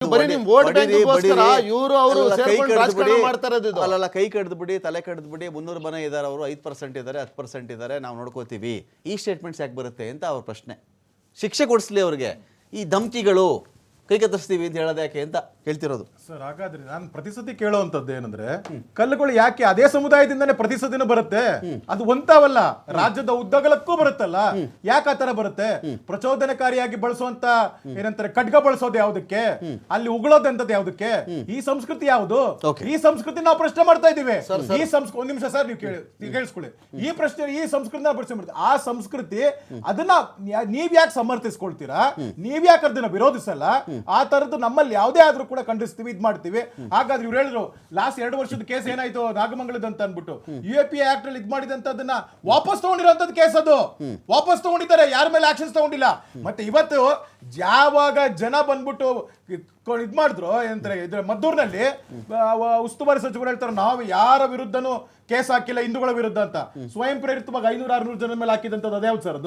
ಬರೀ ನಿಮ್ ವೋಟ್ ಬ್ಯಾಂಕ್ಗೋಸ್ಕರ ಇವರು ಅವರು ಸೇರ್ಕೊಂಡು ರಾಜಕಾರಣ ಮಾಡ್ತಾ ಇರೋದು ಇದು. ಅಲ್ಲ ಕೈ ಕಡ್ದು ಬಿಡಿ ತಲೆ ಕಡ್ದು ಬಿಡಿ 300 ಮನೆ ಇದ್ದಾರೆ ಅವರು 5% ಇದ್ದಾರೆ 10% ಇದ್ದಾರೆ ನಾವು ನೋಡ್ಕೋತೀವಿ ಈ ಸ್ಟೇಟ್ಮೆಂಟ್ಸ್ ಯಾಕೆ ಬರುತ್ತೆ ಅಂತ ಅವ್ರ ಪ್ರಶ್ನೆ. ಶಿಕ್ಷೆ ಕೊಡಿಸ್ಲಿ ಅವ್ರಿಗೆ. ಈ ಧಮ್ಕಿಗಳು ಕೈ ಕತ್ತರಿಸ್ತೀವಿ ಅಂತ ಹೇಳೋದು ಯಾಕೆ ಅಂತ ಕೇಳ್ತಿರೋದು ಸರ್. ಹಾಗಾದ್ರೆ ನಾನು ಪ್ರತಿಸತಿ ಕೇಳೋವಂಥದ್ದು ಏನಂದ್ರೆ ಕಲ್ಲುಗಳು ಯಾಕೆ ಅದೇ ಸಮುದಾಯದಿಂದನೇ ಪ್ರತಿಸತಿನೂ ಬರುತ್ತೆ, ಅದು ಒಂತಾವಲ್ಲ ರಾಜ್ಯದ ಉದ್ದಗಲಕ್ಕೂ ಬರುತ್ತಲ್ಲ, ಯಾಕೆ ಆತರ ಬರುತ್ತೆ? ಪ್ರಚೋದನಕಾರಿಯಾಗಿ ಬಳಸುವಂತ ಏನಂತಾರೆ ಖಡ್ಗ ಬಳಸೋದು ಯಾವುದಕ್ಕೆ, ಅಲ್ಲಿ ಉಗುಳೋದಂತದ್ದು ಯಾವುದಕ್ಕೆ? ಈ ಸಂಸ್ಕೃತಿ ಯಾವುದು? ಈ ಸಂಸ್ಕೃತಿ ನಾವು ಪ್ರಶ್ನೆ ಮಾಡ್ತಾ ಇದ್ದೀವಿ. ಈ ಸಂಸ್ಕೃತಿ ಒಂದ್ ನಿಮಿಷ ಸರ್, ನೀವು ಕೇಳಿಸ್ಕೊಳ್ಳಿ. ಈ ಪ್ರಶ್ನೆ ಈ ಸಂಸ್ಕೃತಿ ನಾವು ಪ್ರಶ್ನೆ ಮಾಡ್ತೀವಿ. ಆ ಸಂಸ್ಕೃತಿ ಅದನ್ನ ನೀವ್ ಯಾಕೆ ಸಮರ್ಥಿಸ್ಕೊಳ್ತೀರಾ? ನೀವ್ ಯಾಕೆ ಅದನ್ನ ವಿರೋಧಿಸಲ್ಲ? ಆ ತರದ್ದು ನಮ್ಮಲ್ಲಿ ಯಾವುದೇ ಆದ್ರೂ ಕೂಡ ಖಂಡಿಸ್ತೀವಿ, ಇದ್ ಮಾಡ್ತೀವಿ. ಹಾಗಾದ್ರೆ ಇವ್ರು ಹೇಳಿದ್ರು ಲಾಸ್ಟ್ 2 ವರ್ಷದ ಕೇಸ್ ಏನಾಯ್ತು ನಾಗಮಂಗಲದ ಅಂತ ಅನ್ಬಿಟ್ಟು UAPA ಆಕ್ಟ್ ಅಲ್ಲಿ ಇದ್ ಮಾಡಿದಂತದನ್ನ ವಾಪಸ್ ತಗೊಂಡಿರೋಂಥದ್ದು ಕೇಸ್, ಅದು ವಾಪಸ್ ತಗೊಂಡಿದ್ದಾರೆ, ಯಾರ ಮೇಲೆ ಆಕ್ಷನ್ಸ್ ತಗೊಂಡಿಲ್ಲ. ಮತ್ತೆ ಇವತ್ತು ಯಾವಾಗ ಜನ ಬಂದ್ಬಿಟ್ಟು ಇದ್ ಮಾಡಿದ್ರು ಏನಂತಾರೆ ಇದ್ರ ಮದ್ದೂರಿನಲ್ಲಿ ಉಸ್ತುವಾರಿ ಸಚಿವರು ಹೇಳ್ತಾರೆ ನಾವು ಯಾರ ವಿರುದ್ಧನೂ ಕೇಸ್ ಹಾಕಿಲ್ಲ ಹಿಂದೂಗಳ ವಿರುದ್ಧ ಅಂತ. ಸ್ವಯಂ ಪ್ರೇರಿತವಾಗಿ 500-600 ಜನ ಮೇಲೆ ಹಾಕಿದಂತದ್ದು ಅದ್ಯಾವ್ದು ಸರ್?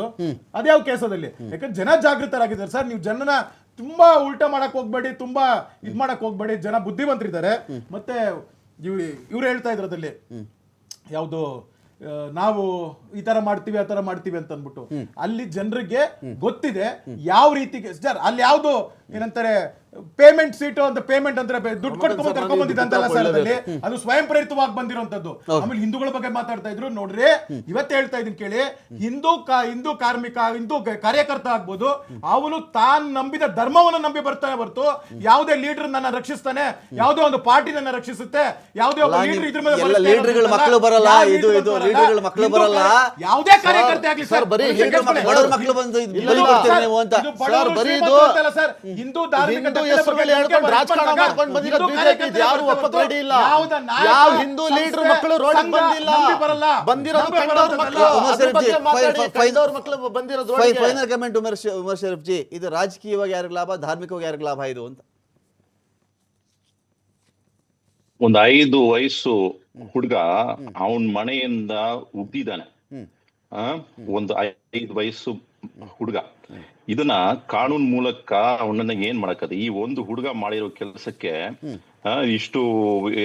ಅದ್ಯಾವ ಕೇಸ್ ಅದಲ್ಲಿ? ಯಾಕಂದ್ರೆ ಜನ ಜಾಗೃತರಾಗಿದ್ದಾರೆ ಸರ್. ನೀವು ಜನನ ತುಂಬಾ ಉಲ್ಟಾ ಮಾಡಕ್ ಹೋಗ್ಬೇಡಿ, ತುಂಬಾ ಇದ್ ಮಾಡಕ್ ಹೋಗ್ಬೇಡಿ. ಜನ ಬುದ್ಧಿವಂತರಿದ್ದಾರೆ. ಮತ್ತೆ ಇವ್ರು ಹೇಳ್ತಾ ಇದ್ರು ಅದಲ್ಲಿ ಯಾವ್ದು ನಾವು ಈ ತರ ಮಾಡ್ತೀವಿ ಆ ತರ ಮಾಡ್ತೀವಿ ಅಂತ ಅನ್ಬಿಟ್ಟು. ಅಲ್ಲಿ ಜನರಿಗೆ ಗೊತ್ತಿದೆ ಯಾವ ರೀತಿಗೆ ಸರ್. ಅಲ್ಲಿ ಯಾವ್ದು ಏನಂತಾರೆ ಪೇಮೆಂಟ್ ಸೀಟ್ ಅಂತ, ಪೇಮೆಂಟ್ ಅಂದ್ರೆ ದುಡ್ಡು ಕೊಟ್ಕೊಂಡ್ ಕರ್ಕೊಂಡ್ ಬಂದಿದ್ದಂತಲ್ಲ ಸರ್, ಅದಲ್ಲಿ ಅದು ಸ್ವಯಂ ಪ್ರೇರಿತವಾಗಿ ಬಂದಿರುವಂತದ್ದು. ಆಮೇಲೆ ಹಿಂದೂಗಳ ಬಗ್ಗೆ ಮಾತಾಡ್ತಾ ಇದ್ರು ನೋಡ್ರಿ. ಇವತ್ತು ಹೇಳ್ತಾ ಇದೀನಿ ಕೇಳಿ, ಹಿಂದೂ ಕಾರ್ಮಿಕ, ಹಿಂದೂ ಕಾರ್ಯಕರ್ತ ಆಗ್ಬೋದು, ಅವನು ತಾನು ನಂಬಿದ ಧರ್ಮವನ್ನು ನಂಬಿ ಬರ್ತಾನೆ ಹೊರತು ಯಾವುದೇ ಲೀಡರ್ ನನ್ನ ರಕ್ಷಿಸ್ತಾನೆ, ಯಾವುದೇ ಒಂದು ಪಾರ್ಟಿ ನನ್ನ ರಕ್ಷಿಸುತ್ತೆ, ಯಾವುದೇ ಒಬ್ಬ ಲೀಡರ್ ಇದ್ರ ಮೇಲೆ ಲೀಡರ್ಗಳ ಮಕ್ಕಳು ಬರಲ್ಲ, ಇದು ಲೀಡರ್ಗಳ ಮಕ್ಕಳು ಬರಲ್ಲ, ಯಾವುದೇ ಕಾರ್ಯಕರ್ತ ಆಗ್ಲಿ ಸರ್, ಬರೀ ಬಡವರ ಮಕ್ಕಳು ಬಂದು ನೀವು ಅಂತ ಬರೀ ಇದು ಹಿಂದೂ ಧಾರ್ಮಿಕ ರಾಜಕಾರಣ ಮಾಡ್ಕೊಂಡು ಬಂದಿರೋ ಬಿಜೆಪಿ ಯಾರು ಒಪ್ಪಕ್ ರೆಡಿ ಇಲ್ಲ. ಯಾವ ಹಿಂದೂ ಲೀಡರ್ ಮಕ್ಕಳು ರೋಡ್ ಬಂದಿಲ್ಲ, ಬಂದಿರೋದು ಕಂಡವ್ರ ಮಕ್ಕಳು ಬಂದಿರೋದು. ಫೈನಲ್ ಕಮೆಂಟ್ ಉಮರ್ ಶರೀಫ್ ಜಿ, ಇದು ರಾಜಕೀಯವಾಗಿ ಯಾರಿಗ ಲಾಭ, ಧಾರ್ಮಿಕವಾಗಿ ಯಾರಿಗ ಲಾಭ ಇದು ಅಂತ? ಒಂದು 5 ವಯಸ್ಸು ಹುಡುಗ ಅವನ್ ಮನೆಯಿಂದ ಉಗ್ದಿದ್ದಾನೆ. ಒಂದು 5 ವಯಸ್ಸು ಹುಡುಗ, ಇದನ್ನ ಕಾನೂನು ಮೂಲಕ ಅವನನ್ನ ಏನ್ ಮಾಡಕದ? ಈ ಒಂದು ಹುಡುಗ ಮಾಡಿರೋ ಕೆಲಸಕ್ಕೆ ಇಷ್ಟು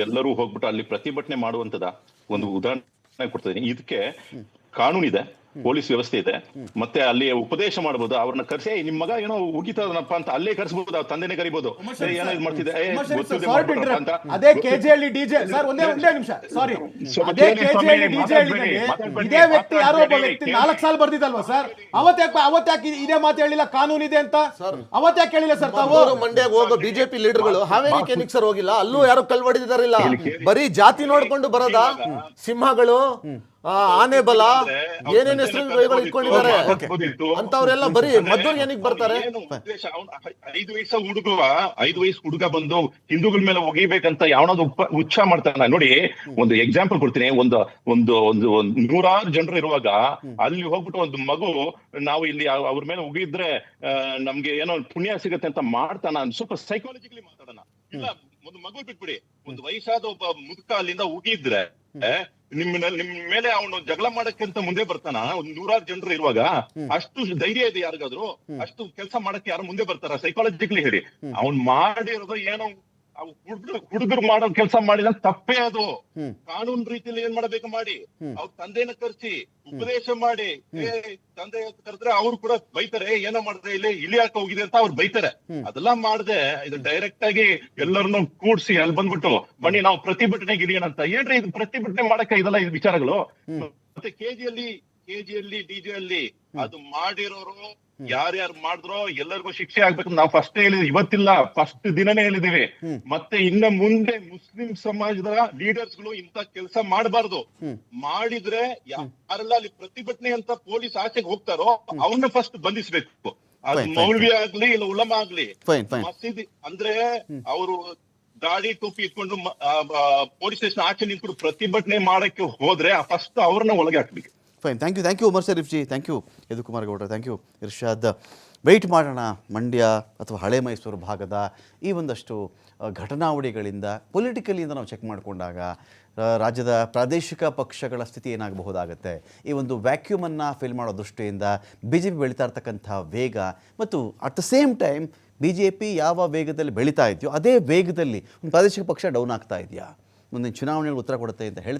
ಎಲ್ಲರೂ ಹೋಗ್ಬಿಟ್ಟು ಅಲ್ಲಿ ಪ್ರತಿಭಟನೆ ಮಾಡುವಂತದ ಒಂದು ಉದಾಹರಣೆ ಕೊಡ್ತಾ ಇದೀನಿ. ಇದಕ್ಕೆ ಕಾನೂನಿದೆ, ಪೊಲೀಸ್ ವ್ಯವಸ್ಥೆ ಇದೆ, ಮತ್ತೆ ಅಲ್ಲಿ ಉಪದೇಶ ಮಾಡಬಹುದು. ಅವ್ರನ್ನ ಕರ್ಸಿ ನಿಮ್ ಮಗ ಏನೋ ಉಗಿತದನಪ್ಪ ಅಂತ ಅಲ್ಲೇ ಕರ್ಸಬಹುದು, ಅವ್ರ ತಂದೆನೆ ಕರಿಬಹುದು. ಏನೋ ಇದು ಮಾಡ್ತಿದ್ದೆ ಅಂತ. ಅದೇ ಕೆಜೆಹಳ್ಳಿ ಡಿಜೆ ಸರ್, ಒಂದೇ ನಿಮಿಷ ಸಾರಿ, ಅದೇ ಕೆಜೆಹಳ್ಳಿ ಡಿಜೆ ಇದೇ ವ್ಯಕ್ತಿ ಯಾರೋ ಒಬ್ಬ ವ್ಯಕ್ತಿ 4 ಸಾಲ ಬರ್ದಿದ್ದಲ್ವಾ ಸರ್? ಅವತ್ತ್ಯಾಕೆ ಇದೇ ಮಾತು ಹೇಳಿಲ್ಲ ಕಾನೂನಿದೆ ಅಂತ? ಅವತ್ತ್ಯಾಕೆ ಹೇಳಿಲ್ಲ ಸರ್ ತಾವು? ಮಂಡ್ಯಕ್ಕೆ ಹೋಗೋ ಬಿಜೆಪಿ ಲೀಡರ್ಗಳು ಹಾವೇರಿ ಕೆನಿಕ್ ಸರ್ ಹೋಗಿಲ್ಲ, ಅಲ್ಲೂ ಯಾರು ಕಲ್ವಡಿದಾರಿಲ್ಲ. ಬರೀ ಜಾತಿ ನೋಡ್ಕೊಂಡು ಬರೋದ ಸಿಂಹಗಳು, ಆನೆ ಬಲ, ಏನೇನ್ ಹೆಸರುಗಳು ಇಟ್ಕೊಂಡಿದ್ದಾರೆ ಅಂತವ್ರೆಲ್ಲ ಬರೀ ಮದ್ದೂರ್ ಏನಕ್ಕೆ ಬರ್ತಾರೆ? 5 ವಯಸ್ಸು ಹುಡುಗ ಬಂದು ಹಿಂದೂಗಳ ಮೇಲೆ ಒಗಿಬೇಕಂತ ಯಾವನಾದ್ರು ಉಚ್ಛ ಮಾಡ್ತಾನೆ ನೋಡಿ. ಒಂದು ಎಕ್ಸಾಂಪಲ್ ಕೊಡ್ತೀನಿ. ಒಂದು 100 ಜನರು ಇರುವಾಗ ಅಲ್ಲಿ ಹೋಗ್ಬಿಟ್ಟು ಒಂದು ಮಗು ನಾವು ಇಲ್ಲಿ ಅವ್ರ ಮೇಲೆ ಒಗಿದ್ರೆ ನಮ್ಗೆ ಏನೋ ಪುಣ್ಯ ಸಿಗತ್ತೆ ಅಂತ ಮಾಡ್ತಾನ. ಸ್ವಲ್ಪ ಸೈಕಾಲಜಿಕಲಿ ಮಾತಾಡೋಣ. ಇಲ್ಲ, ಒಂದು ಮಗು ಬಿಟ್ಬಿಡಿ, ಒಂದು ವಯಸ್ಸಾದ ಒಬ್ಬ ಮುದುಕ ಅಲ್ಲಿಂದ ಉಗಿದ್ರೆ ನಿಮ್ ಮೇಲೆ ಅವನು ಜಗಳ ಮಾಡಕ್ಕಿಂತ ಮುಂದೆ ಬರ್ತಾನ? ಒಂದ್ 100 ಜನರು ಇರುವಾಗ ಅಷ್ಟು ಧೈರ್ಯ ಇದೆ ಯಾರಿಗಾದ್ರು? ಅಷ್ಟು ಕೆಲಸ ಮಾಡಕ್ಕೆ ಯಾರು ಮುಂದೆ ಬರ್ತಾರ? ಸೈಕಾಲಜಿಕಲಿ ಹೇಳಿ. ಅವ್ನ್ ಮಾಡಿರೋದು ಏನೋ ಹುಡುಗರು ಮಾಡೋ ಕೆಲಸ ಮಾಡಿದ ತಪ್ಪೇ ಅದು. ಕಾನೂನು ರೀತಿಯಲ್ಲಿ ಏನ್ ಮಾಡ್ಬೇಕು ಮಾಡಿ, ಅವ್ರ ತಂದೆನ ಕರ್ಸಿ ಉಪದೇಶ ಮಾಡಿ. ತಂದೆ ಕರೆದ್ರೆ ಅವ್ರು ಕೂಡ ಬೈತಾರೆ, ಏನೋ ಮಾಡಿದ್ರೆ ಇಲ್ಲಿ ಯಾಕೆ ಹೋಗಿದೆ ಅಂತ ಅವ್ರು ಬೈತಾರೆ. ಅದೆಲ್ಲ ಮಾಡದೆ ಇದು ಡೈರೆಕ್ಟ್ ಆಗಿ ಎಲ್ಲರನ್ನು ಕೂಡ್ಸಿ ಅಲ್ಲಿ ಬಂದ್ಬಿಟ್ಟು ಬನ್ನಿ ನಾವು ಪ್ರತಿಭಟನೆಗೆ ಇರಿಯೋಣ ಅಂತ. ಏನ್ರಿ ಇದು ಪ್ರತಿಭಟನೆ ಮಾಡಕ್ಕೆ ಇದೆಲ್ಲ ಈ ವಿಚಾರಗಳು? ಮತ್ತೆ ಕೆಜಿಯಲ್ಲಿ ಡಿಜೆ ಅಲ್ಲಿ ಅದು ಮಾಡಿರೋರು ಯಾರ್ಯಾರು ಮಾಡಿದ್ರೋ ಎಲ್ಲರಿಗೂ ಶಿಕ್ಷೆ ಆಗ್ಬೇಕು. ನಾವು ಫಸ್ಟ್ ಹೇಳಿದ್ವಿ, ಇವತ್ತಿಲ್ಲ, ಫಸ್ಟ್ ದಿನನೇ ಹೇಳಿದೀವಿ. ಮತ್ತೆ ಇನ್ನ ಮುಂದೆ ಮುಸ್ಲಿಂ ಸಮಾಜದ ಲೀಡರ್ಸ್ಗಳು ಇಂತ ಕೆಲಸ ಮಾಡಬಾರ್ದು. ಮಾಡಿದ್ರೆ ಯಾರೆಲ್ಲ ಅಲ್ಲಿ ಪ್ರತಿಭಟನೆ ಅಂತ ಪೊಲೀಸ್ ಆಚೆಗೆ ಹೋಗ್ತಾರೋ ಅವನ್ನ ಫಸ್ಟ್ ಬಂಧಿಸ್ಬೇಕು. ಅದು ಮೌಲ್ವಿ ಆಗ್ಲಿ ಇಲ್ಲ ಉಲಮ ಆಗ್ಲಿ, ಮಸೀದಿ ಅಂದ್ರೆ ಅವರು ಗಾಡಿ ಟೋಪಿ ಇಟ್ಕೊಂಡು ಪೊಲೀಸ್ ಸ್ಟೇಷನ್ ಆಚೆ ನಿಂತ್ಕೊಂಡು ಪ್ರತಿಭಟನೆ ಮಾಡಕ್ಕೆ ಹೋದ್ರೆ ಫಸ್ಟ್ ಅವ್ರನ್ನ ಒಳಗೆ ಹಾಕ್ಬೇಕು. Fine, thank you Umar Sharif ji, thank you Yadukumar ಗೌಡ್ರೆ, ಥ್ಯಾಂಕ್ ಯು ಇರ್ಷಾದ್. ವೆಯ್ಟ್ ಮಾಡೋಣ. ಮಂಡ್ಯ ಅಥವಾ ಹಳೆ ಮೈಸೂರು ಭಾಗದ ಈ ಒಂದಷ್ಟು ಘಟನಾವಳಿಗಳಿಂದ ಪೊಲಿಟಿಕಲಿಯಿಂದ ನಾವು ಚೆಕ್ ಮಾಡಿಕೊಂಡಾಗ ರಾಜ್ಯದ ಪ್ರಾದೇಶಿಕ ಪಕ್ಷಗಳ ಸ್ಥಿತಿ ಏನಾಗಬಹುದಾಗುತ್ತೆ, ಈ ಒಂದು ವ್ಯಾಕ್ಯೂಮನ್ನು ಫಿಲ್ ಮಾಡೋ ದೃಷ್ಟಿಯಿಂದ BJP ಬೆಳೀತಾ ಇರ್ತಕ್ಕಂಥ ವೇಗ, ಮತ್ತು at the same time BJP ಯಾವ ವೇಗದಲ್ಲಿ ಬೆಳೀತಾ ಇದೆಯೋ ಅದೇ ವೇಗದಲ್ಲಿ ಒಂದು ಪ್ರಾದೇಶಿಕ ಪಕ್ಷ ಡೌನ್ ಆಗ್ತಾ ಇದೆಯಾ, ಮುಂದಿನ ಚುನಾವಣೆಗೆ ಉತ್ತರ ಕೊಡುತ್ತೆ ಅಂತ ಹೇಳ್ತಾ